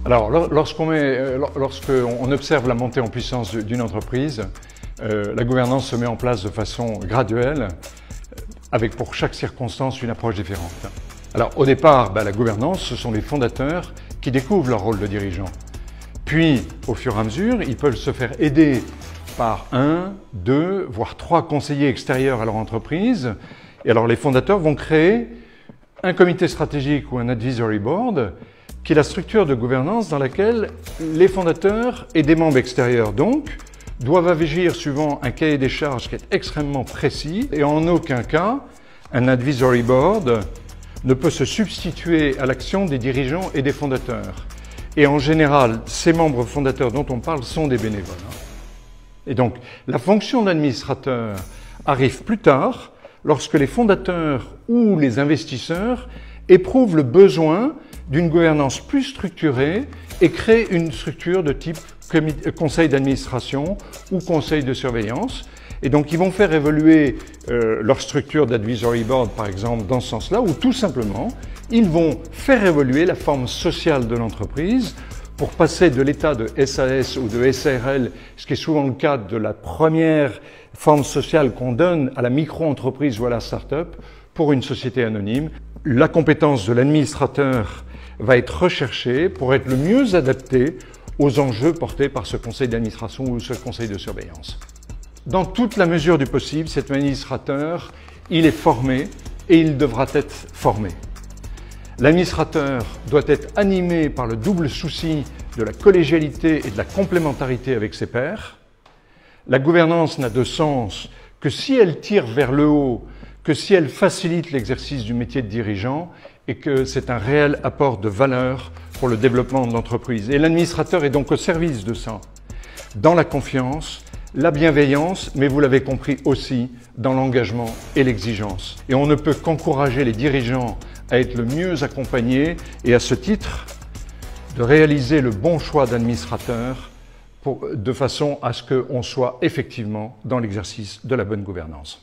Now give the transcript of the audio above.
Alors, lorsqu'on observe la montée en puissance d'une entreprise, la gouvernance se met en place de façon graduelle, avec pour chaque circonstance une approche différente. Alors, au départ, la gouvernance, ce sont les fondateurs qui découvrent leur rôle de dirigeant. Puis, au fur et à mesure, ils peuvent se faire aider par 1, 2, voire 3 conseillers extérieurs à leur entreprise. Et alors, les fondateurs vont créer un comité stratégique ou un advisory board, qui est la structure de gouvernance dans laquelle les fondateurs et des membres extérieurs donc doivent agir suivant un cahier des charges qui est extrêmement précis et en aucun cas un advisory board ne peut se substituer à l'action des dirigeants et des fondateurs. Et en général, ces membres fondateurs dont on parle sont des bénévoles. Et donc, la fonction d'administrateur arrive plus tard lorsque les fondateurs ou les investisseurs éprouvent le besoin d'une gouvernance plus structurée et créent une structure de type conseil d'administration ou conseil de surveillance. Et donc, ils vont faire évoluer leur structure d'advisory board, par exemple, dans ce sens-là, ou tout simplement, ils vont faire évoluer la forme sociale de l'entreprise pour passer de l'état de SAS ou de SARL, ce qui est souvent le cas de la première forme sociale qu'on donne à la micro-entreprise ou à la start-up, pour une société anonyme. La compétence de l'administrateur va être recherchée pour être le mieux adaptée aux enjeux portés par ce conseil d'administration ou ce conseil de surveillance. Dans toute la mesure du possible, cet administrateur, il est formé et il devra être formé. L'administrateur doit être animé par le double souci de la collégialité et de la complémentarité avec ses pairs. La gouvernance n'a de sens que si elle tire vers le haut, que si elle facilite l'exercice du métier de dirigeant et que c'est un réel apport de valeur pour le développement de l'entreprise. Et l'administrateur est donc au service de ça, dans la confiance, la bienveillance, mais vous l'avez compris aussi, dans l'engagement et l'exigence. Et on ne peut qu'encourager les dirigeants à être le mieux accompagnés et à ce titre, de réaliser le bon choix d'administrateur de façon à ce qu'on soit effectivement dans l'exercice de la bonne gouvernance.